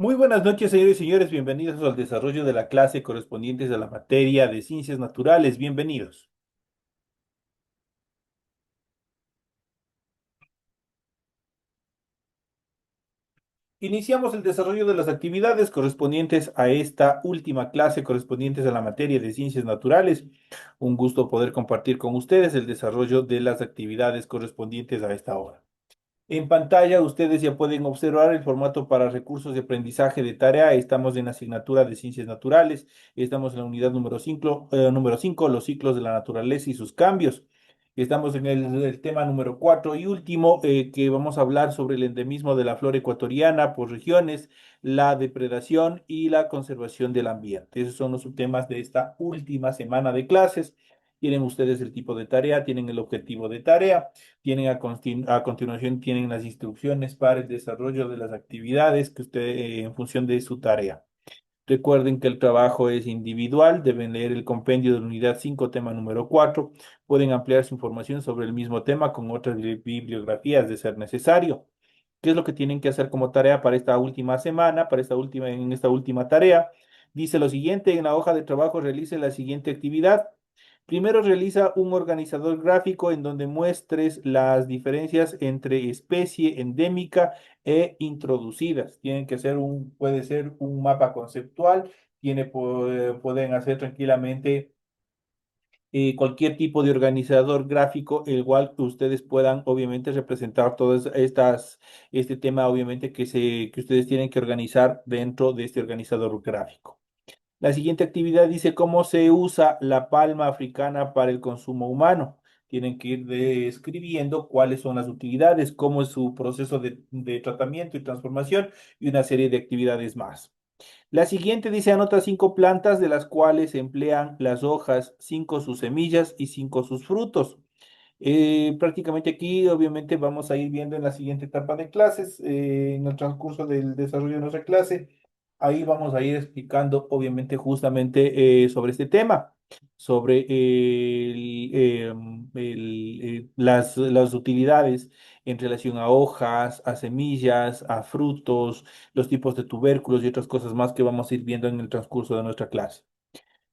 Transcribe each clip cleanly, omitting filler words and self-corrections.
Muy buenas noches, señores y señores. Bienvenidos al desarrollo de la clase correspondientes a la materia de ciencias naturales. Bienvenidos. Iniciamos el desarrollo de las actividades correspondientes a esta última clase correspondientes a la materia de ciencias naturales. Un gusto poder compartir con ustedes el desarrollo de las actividades correspondientes a esta hora. En pantalla ustedes ya pueden observar el formato para recursos de aprendizaje de tarea. Estamos en la asignatura de ciencias naturales. Estamos en la unidad número 5, los ciclos de la naturaleza y sus cambios. Estamos en el tema número 4 y último, que vamos a hablar sobre el endemismo de la flora ecuatoriana por regiones, la depredación y la conservación del ambiente. Esos son los subtemas de esta última semana de clases. Tienen ustedes el tipo de tarea, tienen el objetivo de tarea. Tienen a continuación tienen las instrucciones para el desarrollo de las actividades que usted en función de su tarea. Recuerden que el trabajo es individual, deben leer el compendio de la unidad 5 tema número 4. Pueden ampliar su información sobre el mismo tema con otras bibliografías de ser necesario. ¿Qué es lo que tienen que hacer como tarea para esta última semana, en esta última tarea? Dice lo siguiente, en la hoja de trabajo realice la siguiente actividad. Primero realiza un organizador gráfico en donde muestres las diferencias entre especie endémica e introducidas. Tienen que ser puede ser un mapa conceptual, pueden hacer tranquilamente cualquier tipo de organizador gráfico, el cual ustedes puedan obviamente representar este tema obviamente que ustedes tienen que organizar dentro de este organizador gráfico. La siguiente actividad dice cómo se usa la palma africana para el consumo humano. Tienen que ir describiendo cuáles son las utilidades, cómo es su proceso de tratamiento y transformación y una serie de actividades más. La siguiente dice anota 5 plantas de las cuales se emplean las hojas, 5 sus semillas y 5 sus frutos. Prácticamente aquí, obviamente, vamos a ir viendo en la siguiente etapa de clases, en el transcurso del desarrollo de nuestra clase. Ahí vamos a ir explicando, obviamente, justamente sobre este tema, sobre las utilidades en relación a hojas, a semillas, a frutos, los tipos de tubérculos y otras cosas más que vamos a ir viendo en el transcurso de nuestra clase.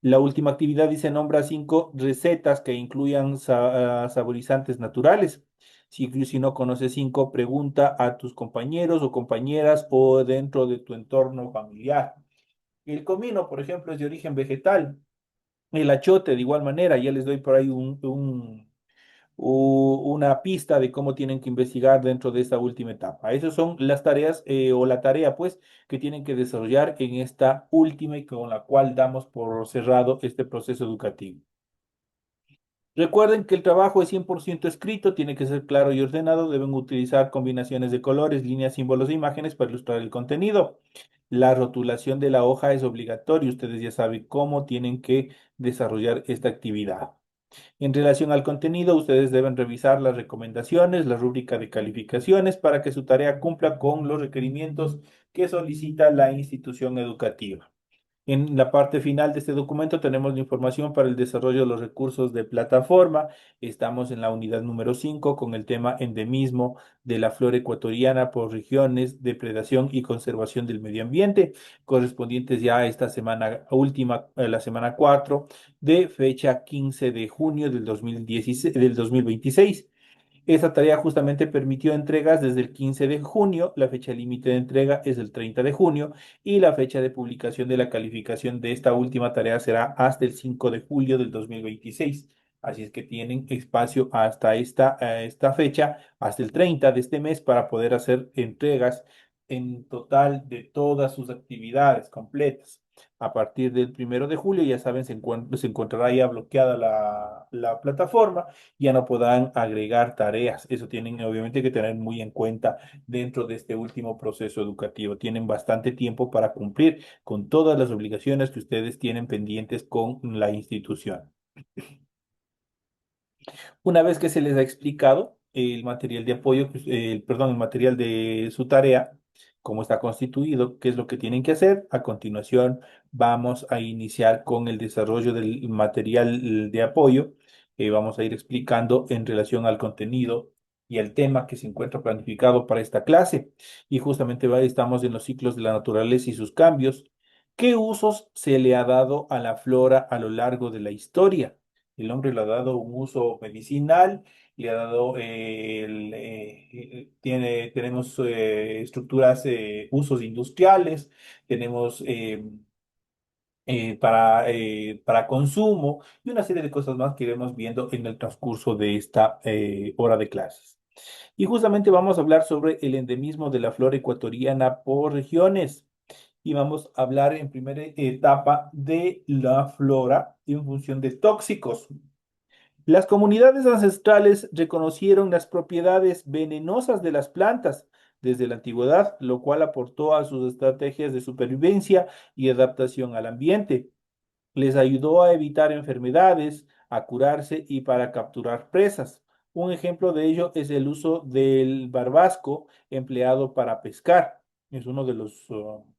La última actividad dice nombra 5 recetas que incluyan saborizantes naturales. Si no conoces 5, pregunta a tus compañeros o compañeras o dentro de tu entorno familiar. El comino, por ejemplo, es de origen vegetal. El achote, de igual manera, ya les doy por ahí una pista de cómo tienen que investigar dentro de esta última etapa. Esas son las tareas o la tarea, pues, que tienen que desarrollar en esta última y con la cual damos por cerrado este proceso educativo. Recuerden que el trabajo es 100% escrito, tiene que ser claro y ordenado, deben utilizar combinaciones de colores, líneas, símbolos e imágenes para ilustrar el contenido. La rotulación de la hoja es obligatoria, ustedes ya saben cómo tienen que desarrollar esta actividad. En relación al contenido, ustedes deben revisar las recomendaciones, la rúbrica de calificaciones para que su tarea cumpla con los requerimientos que solicita la institución educativa. En la parte final de este documento tenemos la información para el desarrollo de los recursos de plataforma. Estamos en la unidad número 5 con el tema endemismo de la flora ecuatoriana por regiones, depredación y conservación del medio ambiente, correspondientes ya a esta semana última, la semana 4 de fecha 15 de junio del 2016, del 2026. Esta tarea justamente permitió entregas desde el 15 de junio, la fecha límite de entrega es el 30 de junio y la fecha de publicación de la calificación de esta última tarea será hasta el 5 de julio del 2026. Así es que tienen espacio hasta esta fecha, hasta el 30 de este mes, para poder hacer entregas en total de todas sus actividades completas. A partir del 1 de julio, ya saben, se encontrará ya bloqueada la plataforma, ya no podrán agregar tareas. Eso tienen obviamente que tener muy en cuenta dentro de este último proceso educativo. Tienen bastante tiempo para cumplir con todas las obligaciones que ustedes tienen pendientes con la institución. Una vez que se les ha explicado el material de apoyo, perdón, el material de su tarea, cómo está constituido, qué es lo que tienen que hacer, a continuación vamos a iniciar con el desarrollo del material de apoyo. Vamos a ir explicando en relación al contenido. y el tema que se encuentra planificado para esta clase. Y justamente estamos en los ciclos de la naturaleza y sus cambios. ¿Qué usos se le ha dado a la flora a lo largo de la historia? El hombre le ha dado un uso medicinal, le ha dado, tenemos estructuras, usos industriales, tenemos para consumo y una serie de cosas más que iremos viendo en el transcurso de esta hora de clases. Y justamente vamos a hablar sobre el endemismo de la flora ecuatoriana por regiones. Y vamos a hablar en primera etapa de la flora en función de tóxicos. Las comunidades ancestrales reconocieron las propiedades venenosas de las plantas desde la antigüedad, lo cual aportó a sus estrategias de supervivencia y adaptación al ambiente. Les ayudó a evitar enfermedades, a curarse y para capturar presas. Un ejemplo de ello es el uso del barbasco empleado para pescar. Es uno de los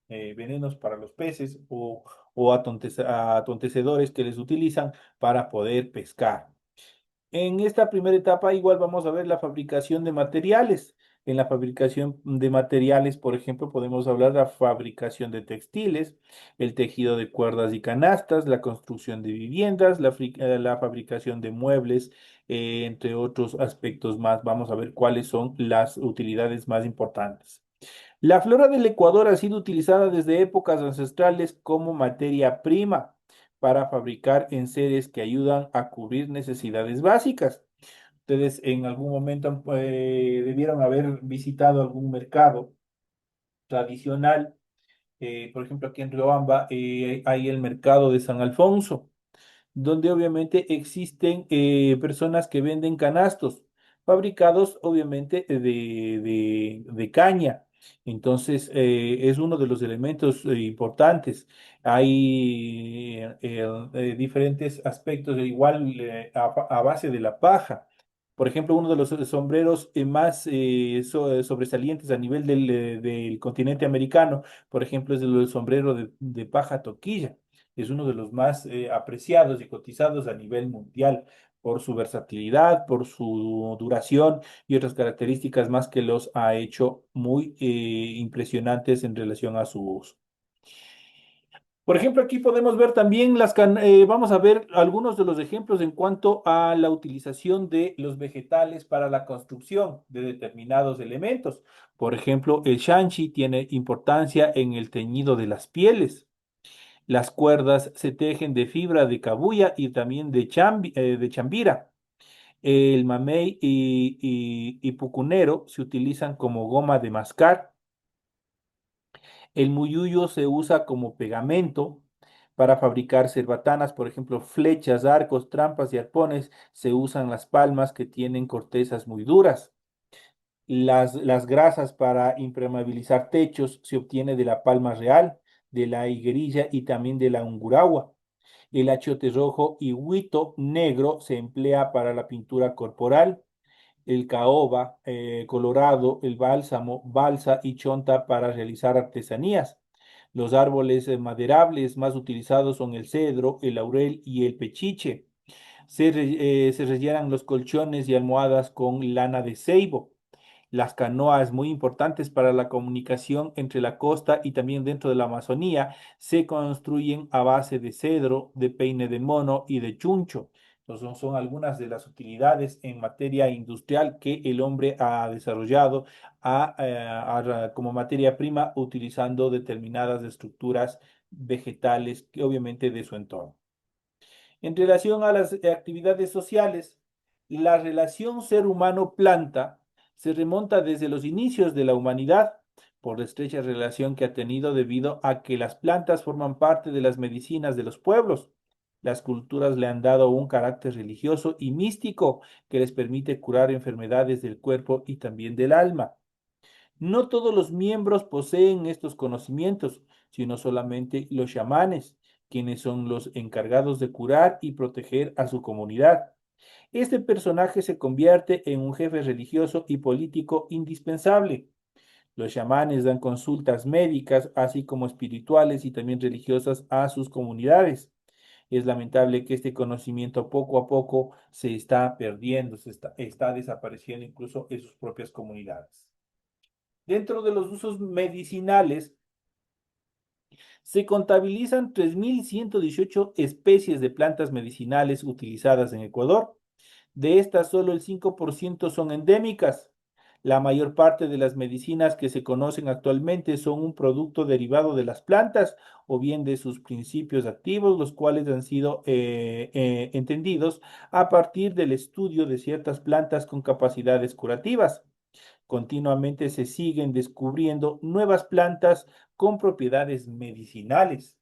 venenos para los peces o atontecedores que les utilizan para poder pescar. En esta primera etapa igual vamos a ver la fabricación de materiales. En la fabricación de materiales, por ejemplo, podemos hablar de la fabricación de textiles, el tejido de cuerdas y canastas, la construcción de viviendas, la fabricación de muebles, entre otros aspectos más. Vamos a ver cuáles son las utilidades más importantes. La flora del Ecuador ha sido utilizada desde épocas ancestrales como materia prima para fabricar enseres que ayudan a cubrir necesidades básicas. Ustedes en algún momento debieron haber visitado algún mercado tradicional. Por ejemplo, aquí en Riobamba hay el mercado de San Alfonso donde obviamente existen personas que venden canastos, fabricados obviamente de caña. Entonces, es uno de los elementos importantes. Hay diferentes aspectos, igual a base de la paja. Por ejemplo, uno de los sombreros más sobresalientes a nivel del continente americano, por ejemplo, es el sombrero de paja toquilla. Es uno de los más apreciados y cotizados a nivel mundial por su versatilidad, por su duración y otras características más que los ha hecho muy impresionantes en relación a su uso. Por ejemplo, aquí podemos ver también vamos a ver algunos de los ejemplos en cuanto a la utilización de los vegetales para la construcción de determinados elementos. Por ejemplo, el shanshi tiene importancia en el teñido de las pieles. Las cuerdas se tejen de fibra de cabuya y también de chambira. El mamey y pucunero se utilizan como goma de mascar. El muyuyo se usa como pegamento para fabricar cerbatanas, por ejemplo, flechas, arcos, trampas y arpones. Se usan las palmas que tienen cortezas muy duras. Las grasas para impermeabilizar techos se obtiene de la palma real, de la higuerilla y también de la unguragua. El achiote rojo y huito negro se emplea para la pintura corporal. El caoba colorado, el bálsamo, balsa y chonta para realizar artesanías. Los árboles maderables más utilizados son el cedro, el laurel y el pechiche. Se rellenan los colchones y almohadas con lana de ceibo. Las canoas, muy importantes para la comunicación entre la costa y también dentro de la Amazonía, se construyen a base de cedro, de peine de mono y de chuncho. Entonces, son algunas de las utilidades en materia industrial que el hombre ha desarrollado como materia prima utilizando determinadas estructuras vegetales que obviamente de su entorno. En relación a las actividades sociales, la relación ser humano-planta se remonta desde los inicios de la humanidad por la estrecha relación que ha tenido debido a que las plantas forman parte de las medicinas de los pueblos. Las culturas le han dado un carácter religioso y místico que les permite curar enfermedades del cuerpo y también del alma. No todos los miembros poseen estos conocimientos, sino solamente los chamanes, quienes son los encargados de curar y proteger a su comunidad. Este personaje se convierte en un jefe religioso y político indispensable. Los chamanes dan consultas médicas, así como espirituales y también religiosas a sus comunidades. Es lamentable que este conocimiento poco a poco se está perdiendo, está desapareciendo incluso en sus propias comunidades. Dentro de los usos medicinales, se contabilizan 3.118 especies de plantas medicinales utilizadas en Ecuador. De estas, solo el 5% son endémicas. La mayor parte de las medicinas que se conocen actualmente son un producto derivado de las plantas o bien de sus principios activos, los cuales han sido entendidos a partir del estudio de ciertas plantas con capacidades curativas. Continuamente se siguen descubriendo nuevas plantas con propiedades medicinales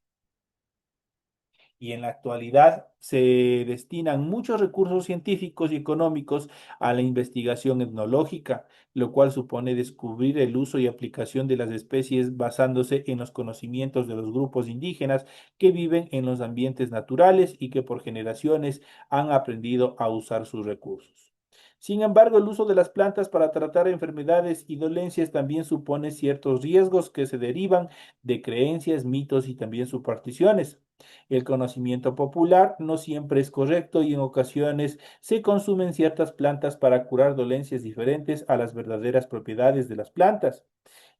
y en la actualidad se destinan muchos recursos científicos y económicos a la investigación etnológica, lo cual supone descubrir el uso y aplicación de las especies basándose en los conocimientos de los grupos indígenas que viven en los ambientes naturales y que por generaciones han aprendido a usar sus recursos. Sin embargo, el uso de las plantas para tratar enfermedades y dolencias también supone ciertos riesgos que se derivan de creencias, mitos y también supersticiones. El conocimiento popular no siempre es correcto y en ocasiones se consumen ciertas plantas para curar dolencias diferentes a las verdaderas propiedades de las plantas.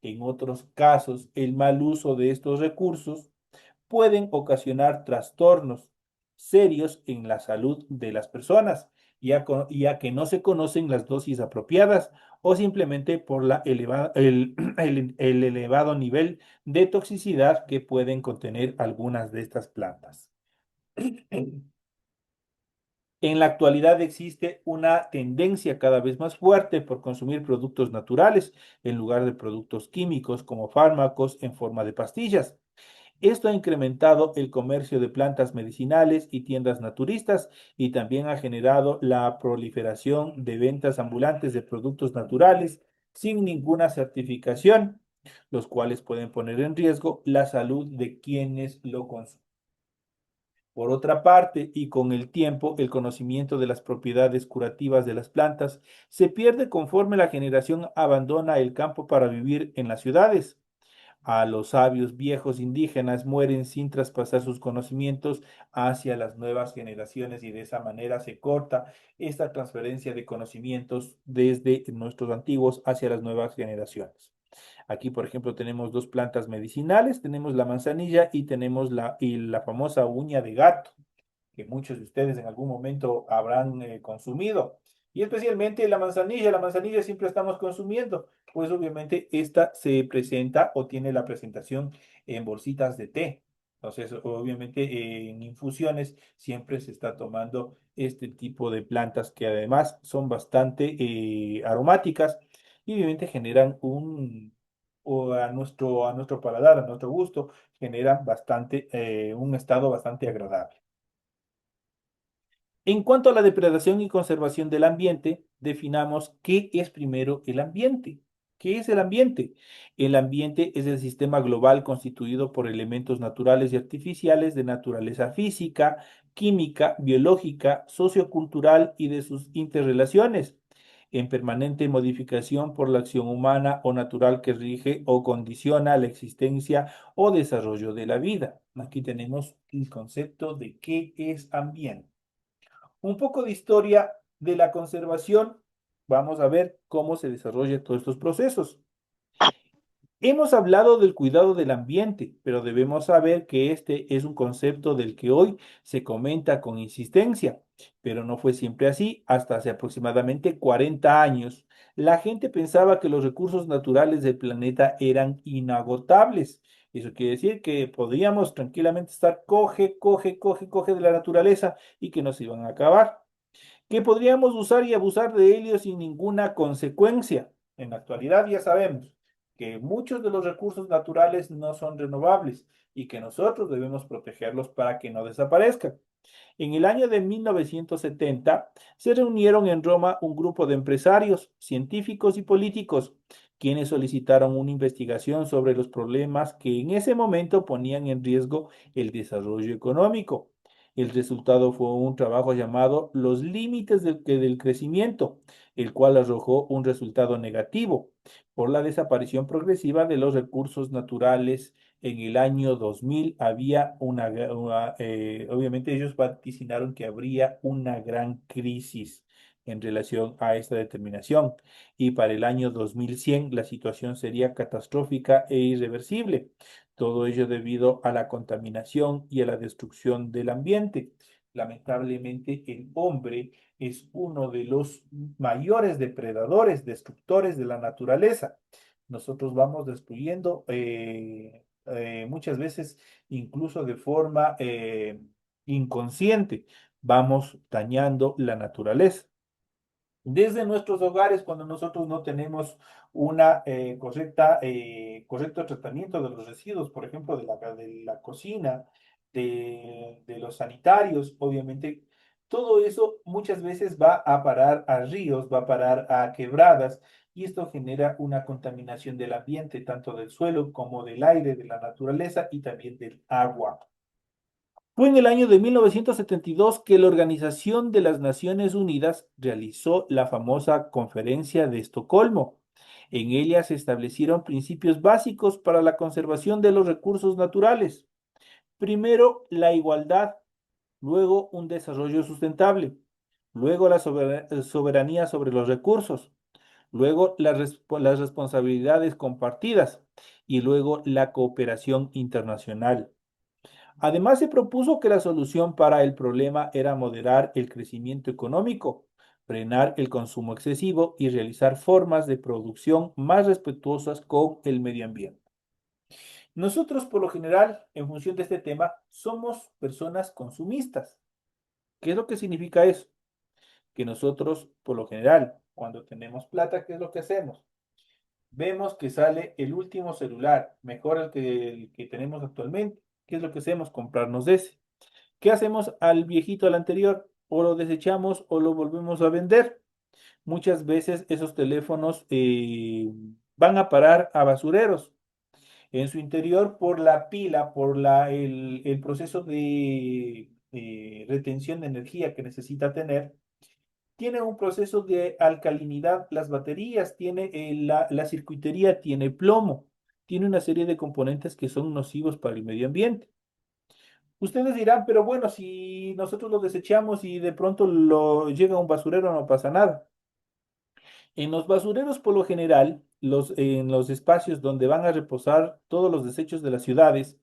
En otros casos, el mal uso de estos recursos pueden ocasionar trastornos serios en la salud de las personas, ya que no se conocen las dosis apropiadas o simplemente por el elevado nivel de toxicidad que pueden contener algunas de estas plantas. En la actualidad existe una tendencia cada vez más fuerte por consumir productos naturales en lugar de productos químicos como fármacos en forma de pastillas. Esto ha incrementado el comercio de plantas medicinales y tiendas naturistas y también ha generado la proliferación de ventas ambulantes de productos naturales sin ninguna certificación, los cuales pueden poner en riesgo la salud de quienes lo consumen. Por otra parte, y con el tiempo, el conocimiento de las propiedades curativas de las plantas se pierde conforme la generación abandona el campo para vivir en las ciudades. A los sabios viejos indígenas mueren sin traspasar sus conocimientos hacia las nuevas generaciones y de esa manera se corta esta transferencia de conocimientos desde nuestros antiguos hacia las nuevas generaciones. Aquí, por ejemplo, tenemos dos plantas medicinales, tenemos la manzanilla y tenemos la famosa uña de gato que muchos de ustedes en algún momento habrán consumido. Y especialmente la manzanilla siempre estamos consumiendo, pues obviamente esta se presenta o tiene la presentación en bolsitas de té. Entonces, obviamente en infusiones siempre se está tomando este tipo de plantas que además son bastante aromáticas y obviamente generan a nuestro paladar, a nuestro gusto, generan un estado bastante agradable. En cuanto a la depredación y conservación del ambiente, definamos qué es primero el ambiente. ¿Qué es el ambiente? El ambiente es el sistema global constituido por elementos naturales y artificiales de naturaleza física, química, biológica, sociocultural y de sus interrelaciones, en permanente modificación por la acción humana o natural que rige o condiciona la existencia o desarrollo de la vida. Aquí tenemos el concepto de qué es ambiente. Un poco de historia de la conservación. Vamos a ver cómo se desarrollan todos estos procesos. Hemos hablado del cuidado del ambiente, pero debemos saber que este es un concepto del que hoy se comenta con insistencia, pero no fue siempre así. Hasta hace aproximadamente 40 años, la gente pensaba que los recursos naturales del planeta eran inagotables. Eso quiere decir que podíamos tranquilamente estar coge de la naturaleza y que no se iban a acabar, que podríamos usar y abusar de ellos sin ninguna consecuencia. En la actualidad ya sabemos que muchos de los recursos naturales no son renovables y que nosotros debemos protegerlos para que no desaparezcan. En el año de 1970 se reunieron en Roma un grupo de empresarios, científicos y políticos, quienes solicitaron una investigación sobre los problemas que en ese momento ponían en riesgo el desarrollo económico. El resultado fue un trabajo llamado Los límites del crecimiento, el cual arrojó un resultado negativo por la desaparición progresiva de los recursos naturales en el año 2000 había obviamente ellos vaticinaron que habría una gran crisis en relación a esta determinación y para el año 2100 la situación sería catastrófica e irreversible. Todo ello debido a la contaminación y a la destrucción del ambiente. Lamentablemente, el hombre es uno de los mayores depredadores, destructores de la naturaleza. Nosotros vamos destruyendo muchas veces, incluso de forma inconsciente, vamos dañando la naturaleza. Desde nuestros hogares, cuando nosotros no tenemos una correcto tratamiento de los residuos, por ejemplo, de la cocina, de los sanitarios, obviamente, todo eso muchas veces va a parar a ríos, va a parar a quebradas, y esto genera una contaminación del ambiente, tanto del suelo como del aire, de la naturaleza y también del agua. Fue en el año de 1972 que la Organización de las Naciones Unidas realizó la famosa Conferencia de Estocolmo. En ella se establecieron principios básicos para la conservación de los recursos naturales. Primero, la igualdad, luego un desarrollo sustentable, luego la soberanía sobre los recursos, luego las responsabilidades compartidas y luego la cooperación internacional. Además, se propuso que la solución para el problema era moderar el crecimiento económico, frenar el consumo excesivo y realizar formas de producción más respetuosas con el medio ambiente. Nosotros, por lo general, en función de este tema, somos personas consumistas. ¿Qué es lo que significa eso? Que nosotros, por lo general, cuando tenemos plata, ¿qué es lo que hacemos? Vemos que sale el último celular, mejor el que tenemos actualmente. ¿Qué es lo que hacemos? Comprarnos ese. ¿Qué hacemos al viejito, al anterior? O lo desechamos o lo volvemos a vender. Muchas veces esos teléfonos van a parar a basureros. En su interior, por la pila, por el proceso de retención de energía que necesita tener, tiene un proceso de alcalinidad. Las baterías, tiene la circuitería, tiene plomo, tiene una serie de componentes que son nocivos para el medio ambiente. Ustedes dirán, pero bueno, si nosotros lo desechamos y de pronto lo llega a un basurero, no pasa nada. En los basureros, por lo general, en los espacios donde van a reposar todos los desechos de las ciudades,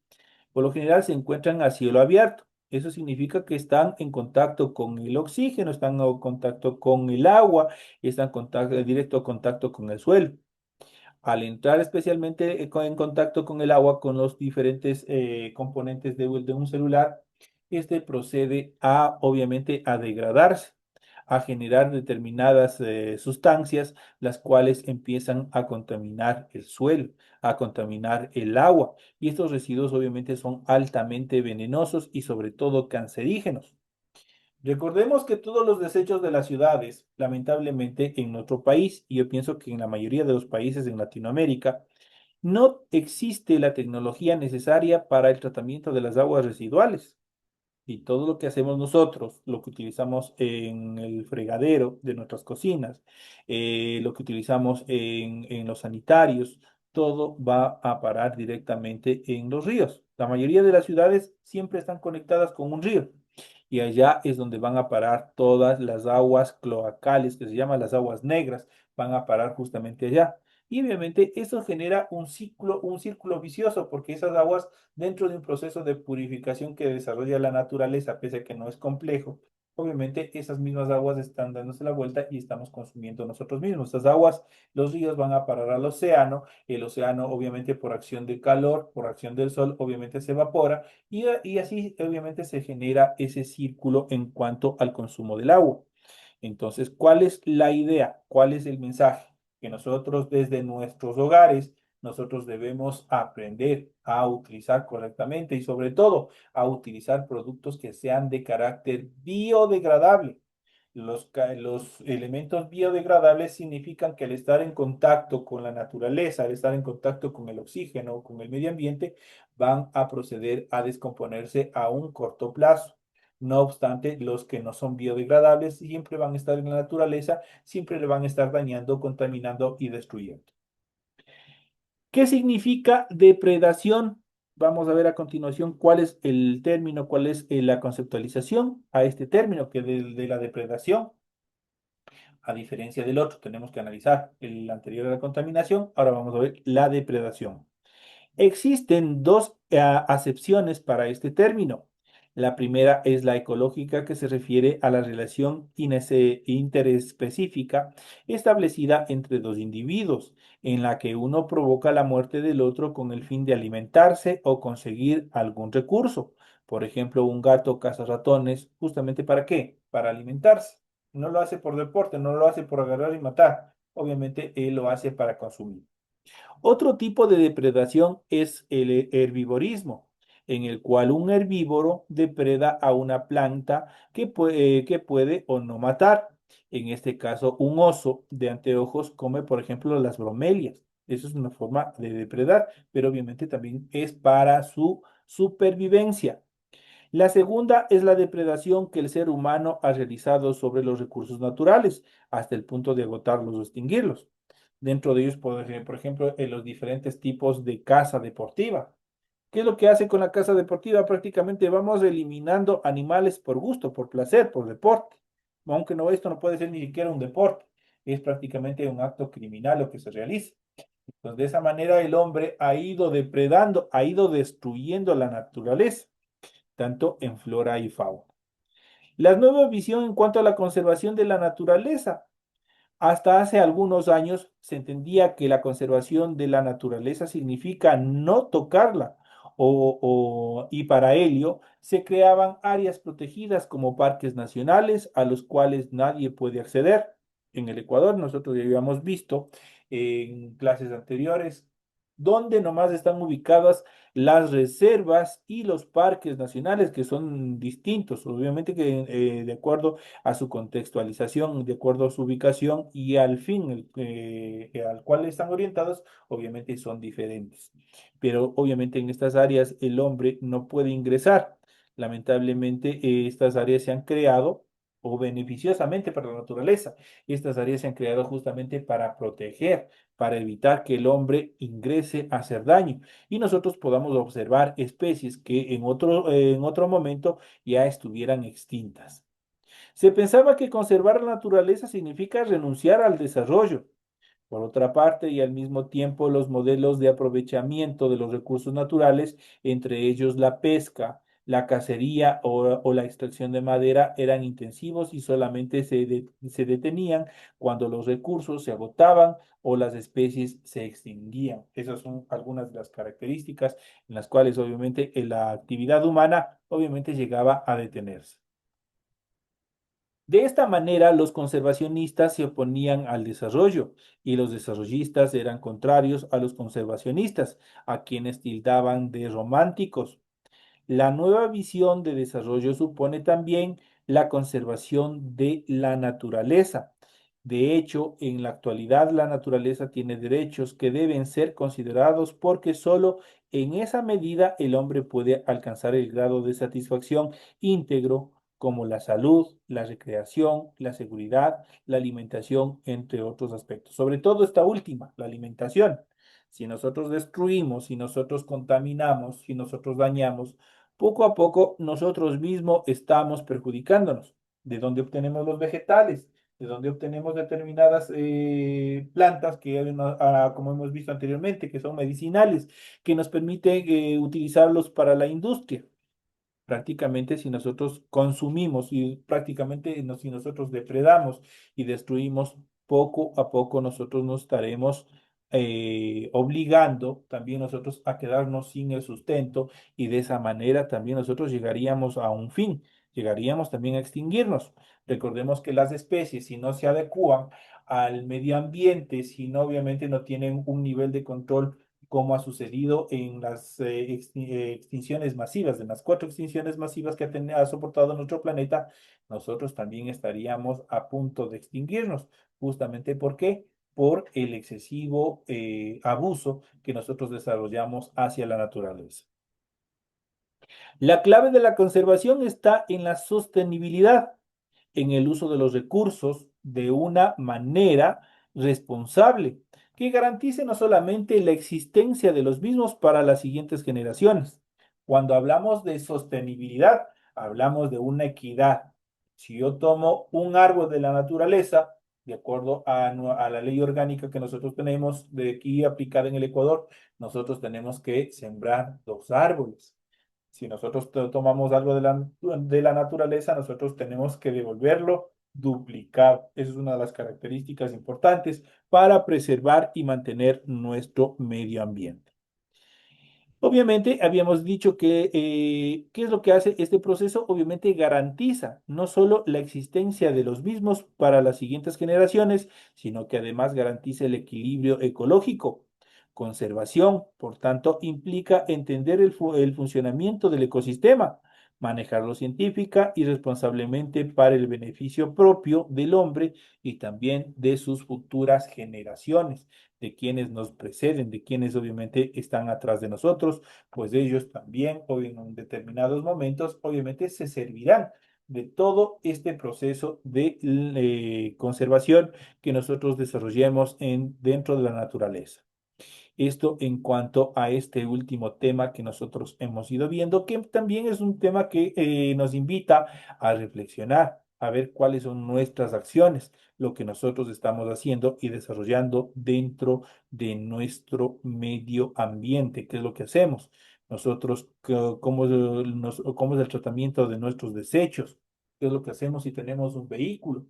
por lo general se encuentran a cielo abierto. Eso significa que están en contacto con el oxígeno, están en contacto con el agua, están en directo contacto con el suelo. Al entrar especialmente en contacto con el agua, con los diferentes componentes de un celular, este procede a, obviamente, a degradarse, a generar determinadas sustancias, las cuales empiezan a contaminar el suelo, a contaminar el agua. Y estos residuos, obviamente, son altamente venenosos y sobre todo cancerígenos. Recordemos que todos los desechos de las ciudades, lamentablemente en nuestro país, y yo pienso que en la mayoría de los países en Latinoamérica, no existe la tecnología necesaria para el tratamiento de las aguas residuales. Y todo lo que hacemos nosotros, lo que utilizamos en el fregadero de nuestras cocinas, lo que utilizamos en los sanitarios, todo va a parar directamente en los ríos. La mayoría de las ciudades siempre están conectadas con un río y allá es donde van a parar todas las aguas cloacales, que se llaman las aguas negras, van a parar justamente allá. Y obviamente eso genera un círculo vicioso, porque esas aguas, dentro de un proceso de purificación que desarrolla la naturaleza, pese a que no es complejo, obviamente esas mismas aguas están dándose la vuelta y estamos consumiendo nosotros mismos. Esas aguas, los ríos van a parar al océano, el océano obviamente por acción del calor, por acción del sol, obviamente se evapora y así obviamente se genera ese círculo en cuanto al consumo del agua. Entonces, ¿cuál es la idea? ¿Cuál es el mensaje? Que nosotros desde nuestros hogares, nosotros debemos aprender a utilizar correctamente y sobre todo a utilizar productos que sean de carácter biodegradable. Los elementos biodegradables significan que al estar en contacto con la naturaleza, al estar en contacto con el oxígeno, con el medio ambiente, van a proceder a descomponerse a un corto plazo. No obstante, los que no son biodegradables siempre van a estar en la naturaleza, siempre le van a estar dañando, contaminando y destruyendo. ¿Qué significa depredación? vamos a ver a continuación cuál es el término, cuál es la conceptualización a este término que de la depredación. A diferencia del otro, tenemos que analizar el anterior a la contaminación. Ahora vamos a ver la depredación. Existen dos acepciones para este término. La primera es la ecológica, que se refiere a la relación interespecífica establecida entre dos individuos, en la que uno provoca la muerte del otro con el fin de alimentarse o conseguir algún recurso. Por ejemplo, un gato caza ratones, ¿justamente para qué? Para alimentarse. No lo hace por deporte, no lo hace por agarrar y matar. Obviamente, él lo hace para consumir. Otro tipo de depredación es el herbivorismo, en el cual un herbívoro depreda a una planta que puede o no matar. En este caso, un oso de anteojos come, por ejemplo, las bromelias. Eso es una forma de depredar, pero obviamente también es para su supervivencia. La segunda es la depredación que el ser humano ha realizado sobre los recursos naturales, hasta el punto de agotarlos o extinguirlos. Dentro de ellos, por ejemplo, en los diferentes tipos de caza deportiva. ¿Qué es lo que hace con la caza deportiva? Prácticamente vamos eliminando animales por gusto, por placer, por deporte. Aunque no, esto no puede ser ni siquiera un deporte, es prácticamente un acto criminal lo que se realiza. Entonces, de esa manera el hombre ha ido depredando, ha ido destruyendo la naturaleza, tanto en flora y fauna. La nueva visión en cuanto a la conservación de la naturaleza. Hasta hace algunos años se entendía que la conservación de la naturaleza significa no tocarla, y para ello se creaban áreas protegidas como parques nacionales a los cuales nadie puede acceder. En el Ecuador nosotros ya habíamos visto en clases anteriores donde nomás están ubicadas las reservas y los parques nacionales, que son distintos, obviamente que de acuerdo a su contextualización, de acuerdo a su ubicación y al fin al cual están orientados, obviamente son diferentes. Pero obviamente en estas áreas el hombre no puede ingresar. Lamentablemente, estas áreas se han creado o beneficiosamente para la naturaleza. Estas áreas se han creado justamente para proteger, para evitar que el hombre ingrese a hacer daño y nosotros podamos observar especies que en otro momento ya estuvieran extintas. Se pensaba que conservar la naturaleza significa renunciar al desarrollo. Por otra parte, y al mismo tiempo, los modelos de aprovechamiento de los recursos naturales, entre ellos la pesca, la cacería o la extracción de madera, eran intensivos y solamente se detenían cuando los recursos se agotaban o las especies se extinguían. Esas son algunas de las características en las cuales, obviamente, la actividad humana, obviamente, llegaba a detenerse. De esta manera, los conservacionistas se oponían al desarrollo y los desarrollistas eran contrarios a los conservacionistas, a quienes tildaban de románticos. La nueva visión de desarrollo supone también la conservación de la naturaleza. De hecho, en la actualidad la naturaleza tiene derechos que deben ser considerados porque solo en esa medida el hombre puede alcanzar el grado de satisfacción íntegro como la salud, la recreación, la seguridad, la alimentación, entre otros aspectos. Sobre todo esta última, la alimentación. Si nosotros destruimos, si nosotros contaminamos, si nosotros dañamos, poco a poco nosotros mismos estamos perjudicándonos. ¿De dónde obtenemos los vegetales? ¿De dónde obtenemos determinadas plantas que, como hemos visto anteriormente, que son medicinales, que nos permiten utilizarlos para la industria? Prácticamente si nosotros consumimos y prácticamente si nosotros depredamos y destruimos, poco a poco nosotros nos estaremos obligando también nosotros a quedarnos sin el sustento y de esa manera también nosotros llegaríamos a un fin, llegaríamos también a extinguirnos. Recordemos que las especies, si no se adecúan al medio ambiente, si no obviamente no tienen un nivel de control como ha sucedido en las extinciones masivas, en las cuatro extinciones masivas que ha soportado nuestro planeta, nosotros también estaríamos a punto de extinguirnos. Justamente ¿por qué? Por el excesivo abuso que nosotros desarrollamos hacia la naturaleza. La clave de la conservación está en la sostenibilidad, en el uso de los recursos de una manera responsable, que garantice no solamente la existencia de los mismos para las siguientes generaciones. Cuando hablamos de sostenibilidad, hablamos de una equidad. Si yo tomo un árbol de la naturaleza, de acuerdo a la ley orgánica que nosotros tenemos de aquí aplicada en el Ecuador, nosotros tenemos que sembrar 2 árboles. Si nosotros tomamos algo de la naturaleza, nosotros tenemos que devolverlo duplicado. Esa es una de las características importantes para preservar y mantener nuestro medio ambiente. Obviamente, habíamos dicho que, ¿qué es lo que hace este proceso? Obviamente garantiza no solo la existencia de los mismos para las siguientes generaciones, sino que además garantiza el equilibrio ecológico. Conservación, por tanto, implica entender el funcionamiento del ecosistema, manejarlo científica y responsablemente para el beneficio propio del hombre y también de sus futuras generaciones, de quienes nos preceden, de quienes obviamente están atrás de nosotros, pues ellos también, en determinados momentos, obviamente se servirán de todo este proceso de conservación que nosotros desarrollemos dentro de la naturaleza. Esto en cuanto a este último tema que nosotros hemos ido viendo, que también es un tema que nos invita a reflexionar, a ver cuáles son nuestras acciones, lo que nosotros estamos haciendo y desarrollando dentro de nuestro medio ambiente, qué es lo que hacemos. Nosotros, cómo es el tratamiento de nuestros desechos, qué es lo que hacemos si tenemos un vehículo,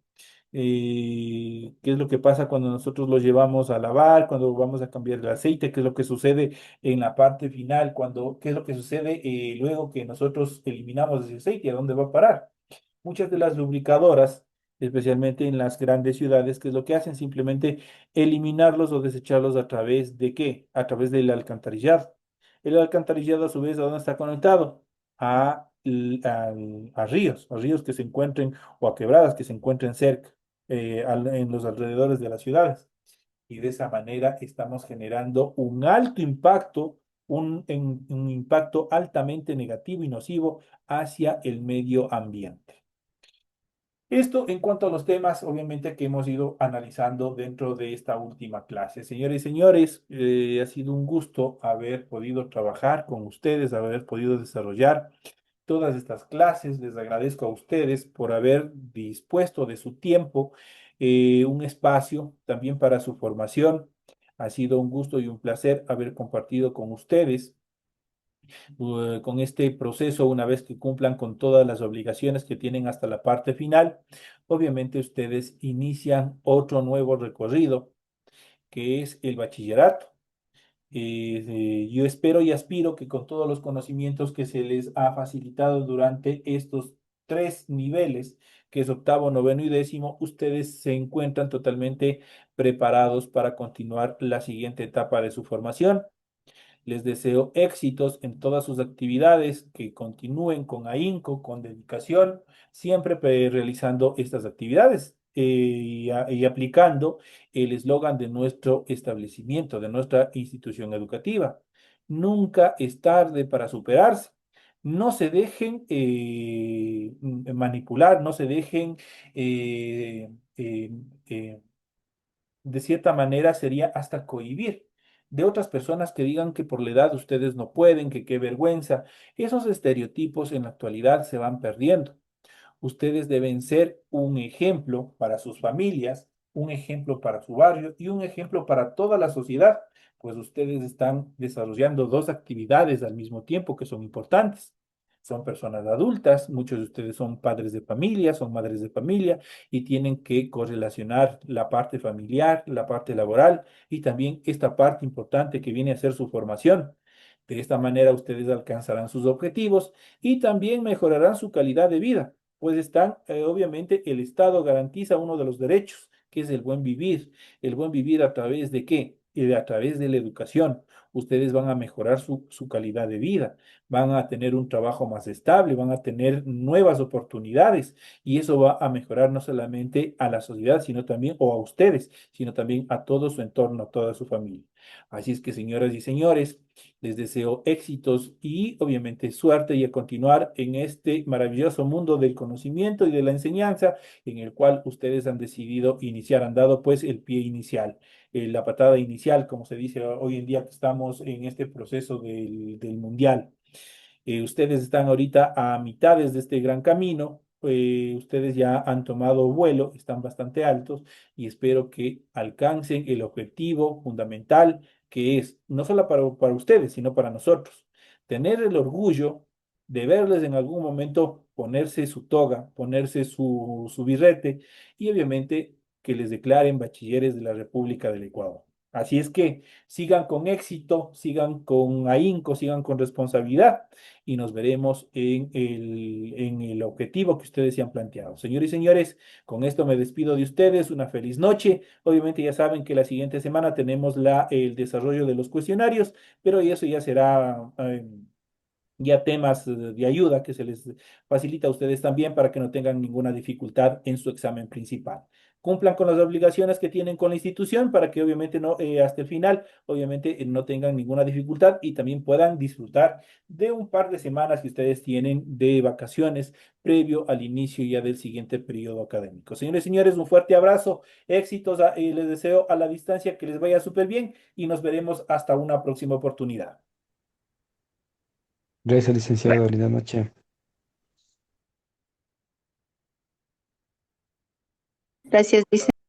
qué es lo que pasa cuando nosotros lo llevamos a lavar, cuando vamos a cambiar el aceite, qué es lo que sucede en la parte final, qué es lo que sucede luego que nosotros eliminamos ese aceite, ¿a dónde va a parar? Muchas de las lubricadoras, especialmente en las grandes ciudades, ¿qué es lo que hacen? Simplemente eliminarlos o desecharlos a través de ¿qué? A través del alcantarillado. El alcantarillado, a su vez, ¿a dónde está conectado? A ríos que se encuentren o a quebradas que se encuentren cerca, en los alrededores de las ciudades. Y de esa manera estamos generando un alto impacto, un impacto altamente negativo y nocivo hacia el medio ambiente. Esto en cuanto a los temas, obviamente, que hemos ido analizando dentro de esta última clase. Señores y señores, ha sido un gusto haber podido trabajar con ustedes, haber podido desarrollar todas estas clases. Les agradezco a ustedes por haber dispuesto de su tiempo, un espacio también para su formación. Ha sido un gusto y un placer haber compartido con ustedes con este proceso, una vez que cumplan con todas las obligaciones que tienen hasta la parte final. Obviamente ustedes inician otro nuevo recorrido, que es el bachillerato. Yo espero y aspiro que con todos los conocimientos que se les ha facilitado durante estos 3 niveles, que es octavo, noveno y décimo, ustedes se encuentran totalmente preparados para continuar la siguiente etapa de su formación. Les deseo éxitos en todas sus actividades, que continúen con ahínco, con dedicación, siempre realizando estas actividades y aplicando el eslogan de nuestro establecimiento, de nuestra institución educativa. Nunca es tarde para superarse. No se dejen manipular, no se dejen eh, eh, eh, de cierta manera sería hasta cohibir de otras personas que digan que por la edad ustedes no pueden, que qué vergüenza. Esos estereotipos en la actualidad se van perdiendo. Ustedes deben ser un ejemplo para sus familias, un ejemplo para su barrio y un ejemplo para toda la sociedad, pues ustedes están desarrollando 2 actividades al mismo tiempo que son importantes. Son personas adultas, muchos de ustedes son padres de familia, son madres de familia y tienen que correlacionar la parte familiar, la parte laboral y también esta parte importante que viene a ser su formación. De esta manera ustedes alcanzarán sus objetivos y también mejorarán su calidad de vida, pues obviamente, el Estado garantiza uno de los derechos, que es el buen vivir. ¿El buen vivir a través de qué? A través de la educación. ustedes van a mejorar su calidad de vida, van a tener un trabajo más estable, van a tener nuevas oportunidades y eso va a mejorar no solamente a la sociedad, sino también, o a ustedes, sino también a todo su entorno, a toda su familia. Así es que, señoras y señores, les deseo éxitos y obviamente suerte y a continuar en este maravilloso mundo del conocimiento y de la enseñanza en el cual ustedes han decidido iniciar, han dado pues el pie inicial, la patada inicial, como se dice hoy en día que estamos en este proceso del mundial. Ustedes están ahorita a mitades de este gran camino. Ustedes ya han tomado vuelo, están bastante altos y espero que alcancen el objetivo fundamental que es no solo para ustedes, sino para nosotros. Tener el orgullo de verles en algún momento ponerse su toga, ponerse su birrete y obviamente que les declaren bachilleres de la República del Ecuador. Así es que sigan con éxito, sigan con ahínco, sigan con responsabilidad y nos veremos en el objetivo que ustedes se han planteado. Señores y señores, con esto me despido de ustedes. Una feliz noche. Obviamente ya saben que la siguiente semana tenemos el desarrollo de los cuestionarios, pero eso ya será ya temas de ayuda que se les facilita a ustedes también para que no tengan ninguna dificultad en su examen principal. Cumplan con las obligaciones que tienen con la institución para que obviamente no, hasta el final, obviamente no tengan ninguna dificultad y también puedan disfrutar de un par de semanas que ustedes tienen de vacaciones previo al inicio ya del siguiente periodo académico. Señores y señores, un fuerte abrazo, éxitos, les deseo a la distancia que les vaya súper bien y nos veremos hasta una próxima oportunidad. Gracias, licenciado. Linda noche. Gracias, Vicente.